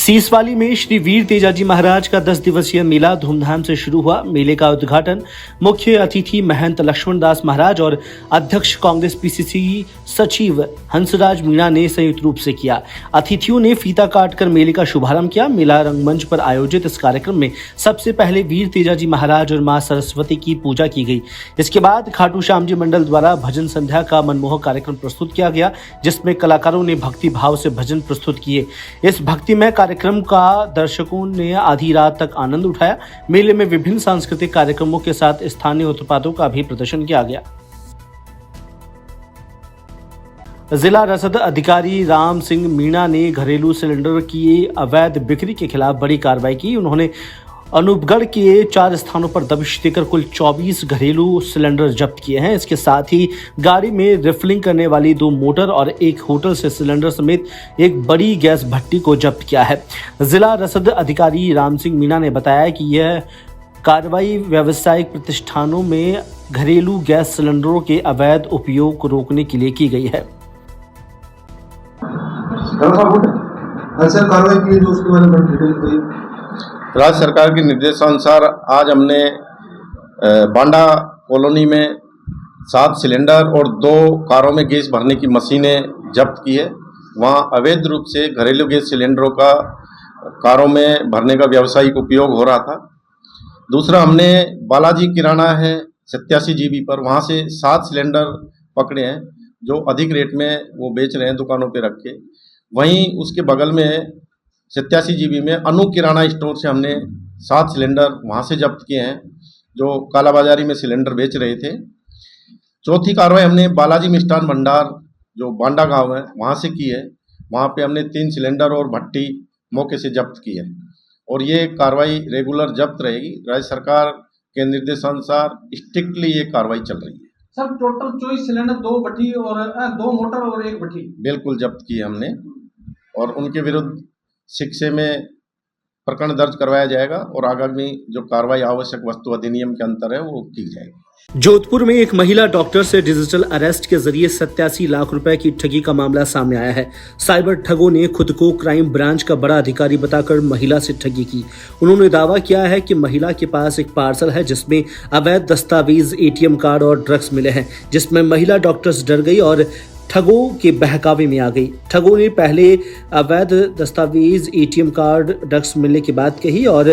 सीसवाली में श्री वीर तेजाजी महाराज का 10 दिवसीय मेला धूमधाम से शुरू हुआ। मेले का उद्घाटन मुख्य अतिथि महंत लक्ष्मण दास महाराज और अध्यक्ष कांग्रेस पीसीसी सचिव हंसराज मीणा ने संयुक्त रूप से किया। अतिथियों ने फीता काटकर मेले का शुभारंभ किया। मेला रंगमंच पर आयोजित इस कार्यक्रम में सबसे पहले वीर तेजाजी महाराज और मां सरस्वती की पूजा की गई। इसके बाद खाटू श्याम जी मंडल द्वारा भजन संध्या का मनमोहक कार्यक्रम प्रस्तुत किया गया, जिसमें कलाकारों ने भक्ति भाव से भजन प्रस्तुत किए। इस भक्तिमय कार्यक्रम का दर्शकों ने आधी रात तक आनंद उठाया। मेले में विभिन्न सांस्कृतिक कार्यक्रमों के साथ स्थानीय उत्पादों का भी प्रदर्शन किया गया। जिला रसद अधिकारी राम सिंह मीणा ने घरेलू सिलेंडर की अवैध बिक्री के खिलाफ बड़ी कार्रवाई की। उन्होंने अनूपगढ़ के 4 स्थानों पर दबिश देकर कुल 24 घरेलू सिलेंडर जब्त किए हैं। इसके साथ ही गाड़ी में रिफिलिंग करने वाली 2 मोटर और एक होटल से सिलेंडर समेत एक बड़ी गैस भट्टी को जब्त किया है। जिला रसद अधिकारी राम सिंह मीणा ने बताया कि यह कार्रवाई व्यावसायिक प्रतिष्ठानों में घरेलू गैस सिलेंडरों के अवैध उपयोग को रोकने के लिए की गई है। कार्रवाई की तो उसके बारे में डिटेल बताइए। राज्य सरकार के निर्देशानुसार आज हमने बांडा कॉलोनी में 7 सिलेंडर और 2 कारों में गैस भरने की मशीनें जब्त की है। वहाँ अवैध रूप से घरेलू गैस सिलेंडरों का कारों में भरने का व्यावसायिक उपयोग हो रहा था। दूसरा, हमने बालाजी किराना है 87 जीबी पर, वहाँ से 7 सिलेंडर पकड़े हैं जो अधिक रेट में वो बेच रहे हैं दुकानों पे रख के। वहीं उसके बगल में 87 जीबी में अनु किराना स्टोर से हमने 7 सिलेंडर वहाँ से जब्त किए हैं जो कालाबाजारी में सिलेंडर बेच रहे थे। चौथी कार्रवाई हमने बालाजी मिष्ठान भंडार जो बांडा गांव है वहाँ से की है। वहाँ पे हमने 3 सिलेंडर और भट्टी मौके से जब्त की है और ये कार्रवाई रेगुलर जब्त रहेगी। राज्य सरकार के निर्देशानुसार स्ट्रिक्टली ये कार्रवाई चल रही है। सर, टोटल 24 सिलेंडर, 2 भट्टी और 2 मोटर और 1 भट्टी बिल्कुल जब्त की है हमने और उनके विरुद्ध शिक्षे में प्रकरण दर्ज करवाया जाएगा और आगामी जो कार्रवाई आवश्यक वस्तु अधिनियम के अंतर है वो की जाएगी। जोधपुर में एक महिला डॉक्टर से डिजिटल अरेस्ट के जरिए 87 लाख रुपए की ठगी का मामला सामने आया है। साइबर ठगों ने खुद को क्राइम ब्रांच का बड़ा अधिकारी बताकर महिला से ठगी की। उन्होंने दावा किया है कि महिला के पास एक पार्सल है जिसमें अवैध दस्तावेज, एटीएम कार्ड और ड्रग्स मिले हैं, जिसमें महिला डॉक्टर्स डर गई और ठगों के बहकावे में आ गई। ठगों ने पहले अवैध दस्तावेज, एटीएम कार्ड, ड्रग्स मिलने की बात कही और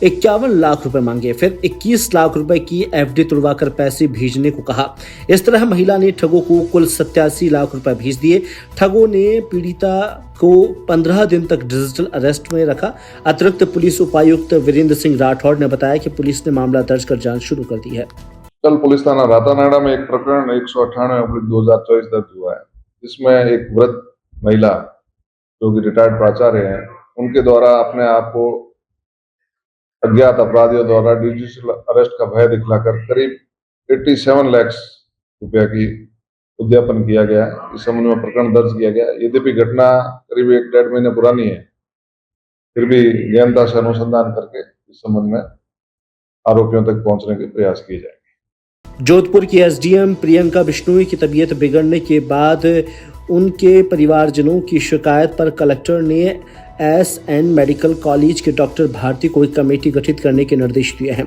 51 लाख रुपए मांगे। फिर 21 लाख रुपए की एफडी तुड़वाकर पैसे भेजने को कहा। इस तरह महिला ने ठगों को कुल 87 लाख रुपए भेज दिए। ठगों ने पीड़िता को 15 दिन तक डिजिटल अरेस्ट में रखा। अतिरिक्त पुलिस उपायुक्त वीरेंद्र सिंह राठौड़ ने बताया कि पुलिस ने मामला दर्ज कर जांच शुरू कर दी है। कल पुलिस थाना रातानाडा में एक प्रकरण 198/2024 दर्ज हुआ है, जिसमें एक वृद्ध महिला जो कि रिटायर्ड प्राचार्य हैं, उनके द्वारा अपने आप को अज्ञात अपराधियों द्वारा डिजिटल अरेस्ट का भय दिखलाकर करीब 87 लाख रुपया की उद्यापन किया गया। इस संबंध में प्रकरण दर्ज किया गया। यद्यपि घटना करीब 1-1.5 महीने पुरानी है, फिर भी गहनता से अनुसंधान करके इस संबंध में आरोपियों तक पहुंचने के प्रयास किए जाएंगे। जोधपुर की एसडीएम प्रियंका बिश्नोई की तबीयत बिगड़ने के बाद उनके परिवारजनों की शिकायत पर कलेक्टर ने एसएन मेडिकल कॉलेज के डॉक्टर भारती को एक कमेटी गठित करने के निर्देश दिए हैं।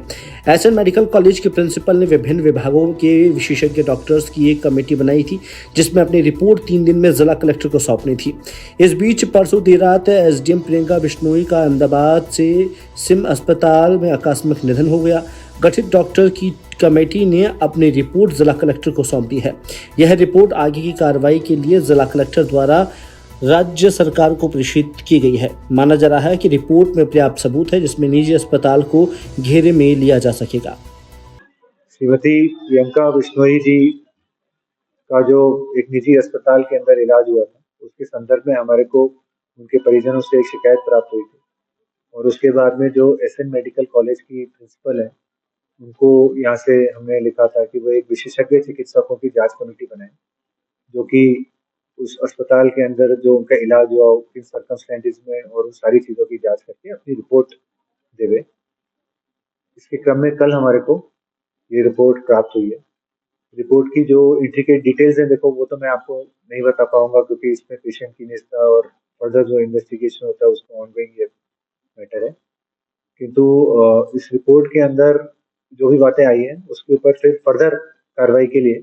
एसएन मेडिकल कॉलेज के प्रिंसिपल ने विभिन्न विभागों के विशेषज्ञ डॉक्टर्स की एक कमेटी बनाई थी, जिसमें अपनी रिपोर्ट 3 दिन में जिला कलेक्टर को सौंपनी थी। इस बीच परसों देर रात एसडीएम प्रियंका बिश्नोई का अहमदाबाद से सिम अस्पताल में आकस्मिक निधन हो गया। गठित डॉक्टर की कमेटी ने अपनी रिपोर्ट जिला कलेक्टर को सौंप दी है। यह रिपोर्ट आगे की कार्रवाई के लिए जिला कलेक्टर द्वारा राज्य सरकार को प्रेषित की गई है। माना जा रहा है कि रिपोर्ट में पर्याप्त सबूत है जिसमें निजी अस्पताल को घेरे में लिया जा सकेगा। श्रीमती प्रियंका बिश्नोई जी का जो एक निजी अस्पताल के अंदर इलाज हुआ था, उसके संदर्भ में हमारे को उनके परिजनों से एक शिकायत प्राप्त हुई थी और उसके बाद में जो एसएन मेडिकल कॉलेज की प्रिंसिपल है, उनको यहाँ से हमने लिखा था कि वो एक विशेषज्ञ चिकित्सकों की जांच कमेटी बनाए, जो कि उस अस्पताल के अंदर जो उनका इलाज हुआ, किन सर्कमस्टेंसेस में, और उन सारी चीज़ों की जांच करके अपनी रिपोर्ट देवे। इसके क्रम में कल हमारे को ये रिपोर्ट प्राप्त हुई है। रिपोर्ट की जो इंट्रिकेट डिटेल्स हैं, देखो वो तो मैं आपको नहीं बता पाऊंगा क्योंकि इसमें पेशेंट की निष्ठा और फर्दर जो इन्वेस्टिगेशन होता है उसको ऑनगोइंग है। किंतु इस रिपोर्ट के अंदर जो भी बातें आई हैं उसके ऊपर फिर फर्दर कार्रवाई के लिए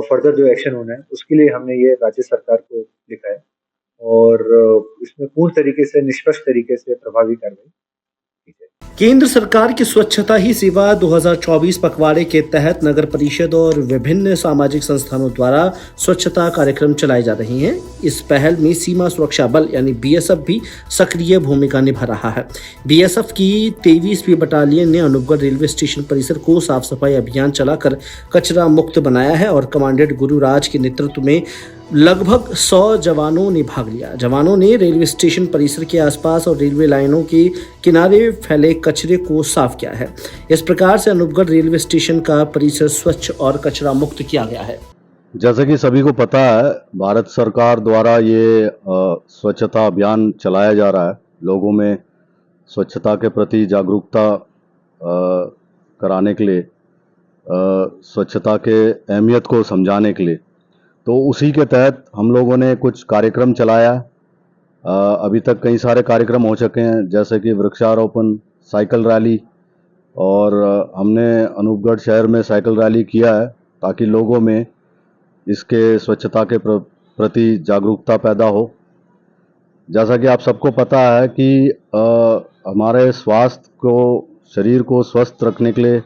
फर्दर जो एक्शन होना है उसके लिए हमने ये राज्य सरकार को लिखा है और इसमें पूर्ण तरीके से निष्पक्ष तरीके से प्रभावी कार्रवाई की जाए। केंद्र सरकार की स्वच्छता ही सेवा 2024 पखवाड़े के तहत नगर परिषद और विभिन्न सामाजिक संस्थानों द्वारा स्वच्छता कार्यक्रम चलाए जा रहे हैं। इस पहल में सीमा सुरक्षा बल यानी बीएसएफ भी सक्रिय भूमिका निभा रहा है। बीएसएफ की 23वीं बटालियन ने अनूपगढ़ रेलवे स्टेशन परिसर को साफ सफाई अभियान चलाकर कचरा मुक्त बनाया है और कमांडेंट गुरुराज के नेतृत्व में लगभग 100 जवानों ने भाग लिया। जवानों ने रेलवे स्टेशन परिसर के आसपास और रेलवे लाइनों के किनारे फैले कचरे को साफ किया है। इस प्रकार से अनूपगढ़ रेलवे स्टेशन का परिसर स्वच्छ और कचरा मुक्त किया गया है। जैसे कि सभी को पता है, भारत सरकार द्वारा ये स्वच्छता अभियान चलाया जा रहा है। लोगों में स्वच्छता के प्रति जागरूकता कराने के लिए, स्वच्छता के अहमियत को समझाने के लिए, तो उसी के तहत हम लोगों ने कुछ कार्यक्रम चलाया। अभी तक कई सारे कार्यक्रम हो चुके हैं, जैसे कि वृक्षारोपण, साइकिल रैली, और हमने अनूपगढ़ शहर में साइकिल रैली किया है ताकि लोगों में इसके स्वच्छता के प्रति जागरूकता पैदा हो। जैसा कि आप सबको पता है कि हमारे स्वास्थ्य को, शरीर को स्वस्थ रखने के लिए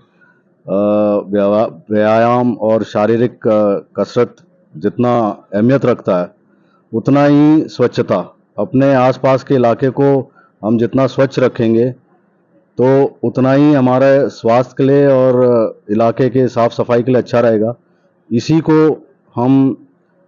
व्यायाम और शारीरिक कसरत जितना अहमियत रखता है, उतना ही स्वच्छता, अपने आसपास के इलाके को हम जितना स्वच्छ रखेंगे तो उतना ही हमारे स्वास्थ्य के लिए और इलाके के साफ सफाई के लिए अच्छा रहेगा। इसी को हम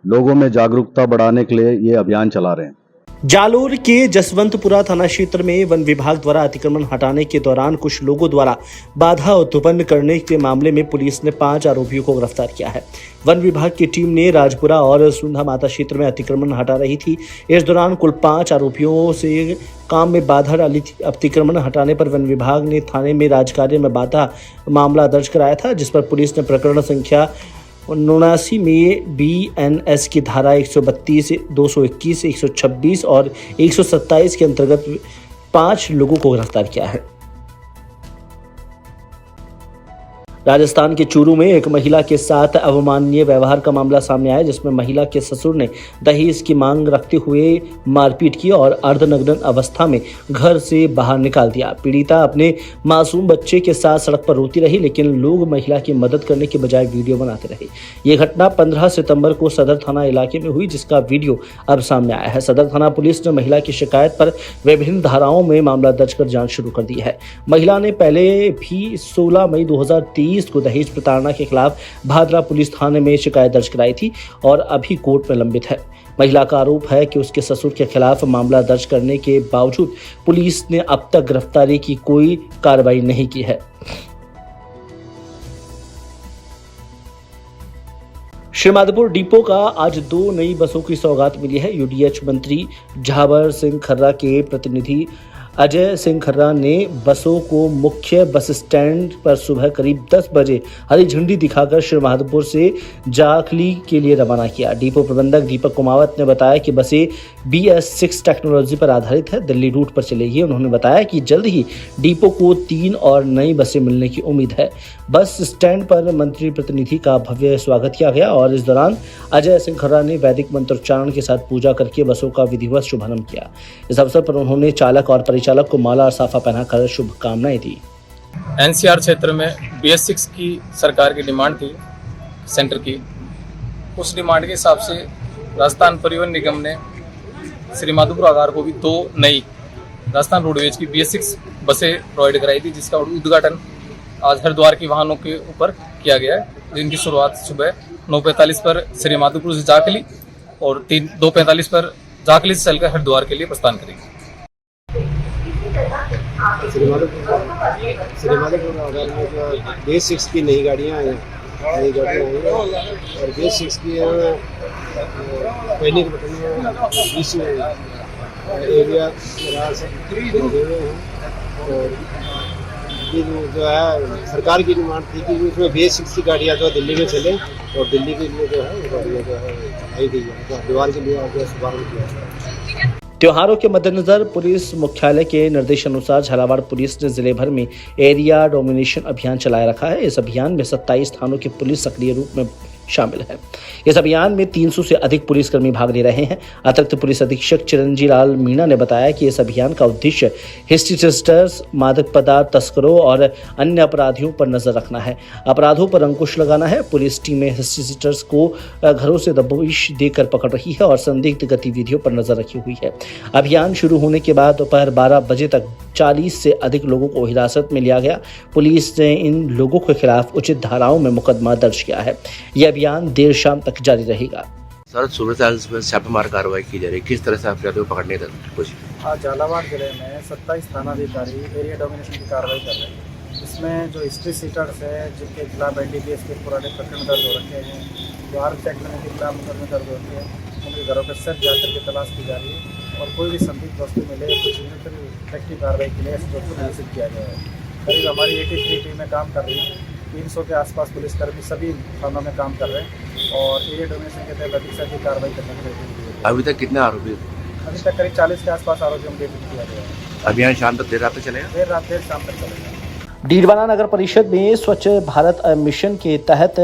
लोगों में जागरूकता बढ़ाने के लिए ये अभियान चला रहे हैं। जालोर के जसवंतपुरा थाना क्षेत्र में वन विभाग द्वारा अतिक्रमण हटाने के दौरान कुछ लोगों द्वारा बाधा उत्पन्न करने के मामले में पुलिस ने 5 आरोपियों को गिरफ्तार किया है। वन विभाग की टीम ने राजपुरा और सुंधा माता क्षेत्र में अतिक्रमण हटा रही थी। इस दौरान कुल 5 आरोपियों से काम में बाधा डाली थी। अतिक्रमण हटाने पर वन विभाग ने थाने में राजकार्य में बाधा मामला दर्ज कराया था, जिस पर पुलिस ने प्रकरण संख्या 79 में BNS की धारा 132, 221, 126 और 127 के अंतर्गत 5 लोगों को गिरफ्तार किया है। राजस्थान के चूरू में एक महिला के साथ अवमाननीय व्यवहार का मामला सामने आया, जिसमें महिला के ससुर ने दहेज की मांग रखते हुए मारपीट की और अर्धनग्न अवस्था में घर से बाहर निकाल दिया। पीड़िता अपने मासूम बच्चे के साथ सड़क पर रोती रही, लेकिन लोग महिला की मदद करने के बजाय वीडियो बनाते रहे। ये घटना 15 सितंबर को सदर थाना इलाके में हुई, जिसका वीडियो अब सामने आया है। सदर थाना पुलिस ने महिला की शिकायत पर विभिन्न धाराओं में मामला दर्ज कर जांच शुरू कर दी है। महिला ने पहले भी 16 मई 2023 को दहेज प्रताड़ना के खिलाफ भादरा पुलिस थाने में शिकायत दर्ज कराई थी और अभी कोर्ट में लंबित है। महिला का आरोप है कि उसके ससुर के खिलाफ मामला दर्ज करने के बावजूद पुलिस ने अब तक गिरफ्तारी की कोई कार्रवाई नहीं की है। श्रीमाधोपुर डिपो का आज 2 नई बसों की सौगात मिली है। यूडीएच मंत्री झावर सिंह खर्रा के प्रतिनिधि अजय सिंह खर्रा ने बसों को मुख्य बस स्टैंड पर सुबह करीब 10 बजे हरी झंडी दिखाकर श्रीमाधोपुर से जाखली के लिए रवाना किया। डिपो प्रबंधक दीपक कुमावत ने बताया कि बसें BS6 टेक्नोलॉजी पर आधारित है, दिल्ली रूट पर चलेगी। उन्होंने बताया कि जल्द ही डिपो को 3 और नई बसें मिलने की उम्मीद है। बस स्टैंड पर मंत्री प्रतिनिधि का भव्य स्वागत किया गया और इस दौरान अजय सिंह खर्रा ने वैदिक मंत्रोच्चारण के साथ पूजा करके बसों का विधिवत शुभारंभ किया। इस अवसर पर उन्होंने चालक और परिचालक को माला और साफा पहनाकर शुभकामनाएं दी। NCR क्षेत्र में BS6 की सरकार की डिमांड थी सेंटर की। उस डिमांड के हिसाब से राजस्थान परिवहन निगम ने श्रीमाधोपुर आगार को भी 2 नई राजस्थान रोडवेज की BS6 बसें प्रोवाइड कराई थी, जिसका उद्घाटन आज हरिद्वार की वाहनों के ऊपर किया गया है, जिनकी शुरुआत सुबह 9:45 पर श्रीमाधोपुर से जाखली और 2:45 पर जाखली से चलकर हरिद्वार के लिए प्रस्थान करेगी। श्रीमाधोपुर आधार में जो BS6 की नई गाड़ियाँ आई हैं और BS6 की पहले के बटन में बीच एरिया लगे हुए हैं और ये जो है सरकार की डिमांड थी कि उसमें BS6 की गाड़ियाँ जो दिल्ली में चले और दिल्ली के लिए जो है गाड़ियाँ जो है आई गई है, तो हरिद्वार के लिए शुभारंभ किया है। त्योहारों के मद्देनजर पुलिस मुख्यालय के निर्देशानुसार झालावाड़ पुलिस ने जिले भर में एरिया डोमिनेशन अभियान चलाए रखा है। इस अभियान में 27 थानों की पुलिस सक्रिय रूप में शामिल है। इस अभियान में 300 से अधिक पुलिसकर्मी भाग ले रहे हैं। अतिरिक्त पुलिस अधीक्षक चिरंजीव लाल मीणा ने बताया कि इस अभियान का उद्देश्य हिस्ट्रीसिस्टर्स, मादक पदार्थ तस्करों और अन्य अपराधियों पर नजर रखना है, अपराधों पर अंकुश लगाना है। पुलिस टीमें हिस्ट्रीसिस्टर्स को घरों से दबिश देकर पकड़ रही है और संदिग्ध गतिविधियों पर नजर रखी हुई है। अभियान शुरू होने के बाद दोपहर 12 बजे तक 40 से अधिक लोगों को हिरासत में लिया गया। पुलिस ने इन लोगों के खिलाफ उचित धाराओं में मुकदमा दर्ज किया है। यह अभियान देर शाम तक जारी रहेगा। सर, सुबह से में छापेमार कार्रवाई की जा रही है, किस तरह से अपराधियों को पकड़ने की कोशिश? आज झालावाड़ जिले में 27 थानाधिकारी एरिया डोमिनेशन की कार्रवाई कर रहे हैं। इसमें जो हिस्ट्री सीटर्स है, जिनके खिलाफ NDPS के पुराने प्रकरण दर्ज हो रखे हैं, बाहर चेक करने के खिलाफ मुकदमे दर्ज होते हैं, उनके घरों पर सर्च जाकर के तलाश की जा रही है और कोई भी संदिग्ध वस्तु मिले तो इफेक्टिव कार्रवाई के लिए SHO को नियोजित किया गया है। करीब हमारी 83 टीमें काम कर रही हैं। 300 के आसपास पुलिसकर्मी सभी थानों में काम कर रहे हैं और एरिया डोमिनेशन के तहत अधिक से अधिक कार्रवाई करने के लिए अभी तक कितने आरोपी? अभी तक करीब 40 के आसपास आरोपियों को डिटेक्ट किया गया है। अभियान शाम तक देर रात तक चलेगा? देर शाम तक चलेगा। डीडवाना नगर परिषद में स्वच्छ भारत मिशन के तहत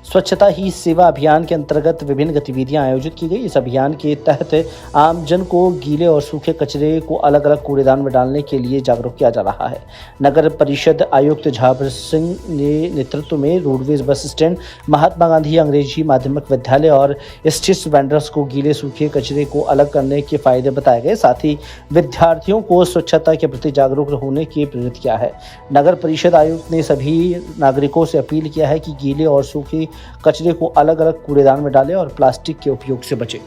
स्वच्छता ही सेवा अभियान के अंतर्गत विभिन्न गतिविधियां आयोजित की गई। इस अभियान के तहत आमजन को गीले और सूखे कचरे को अलग अलग कूड़ेदान में डालने के लिए जागरूक किया जा रहा है। नगर परिषद आयुक्त झाबर सिंह ने नेतृत्व में roadways bus stand, Mahatma Gandhi अंग्रेजी माध्यमिक विद्यालय और स्ट्रीट वेंडर्स को गीले सूखे कचरे को अलग करने के फायदे बताए गए। साथ ही विद्यार्थियों को स्वच्छता के प्रति जागरूक होने के प्रेरित किया है। नगर परिषद आयुक्त ने सभी नागरिकों से अपील किया है कि गीले और सूखे कचरे को अलग अलग कूड़ेदान में डालें और प्लास्टिक के उपयोग से बचें।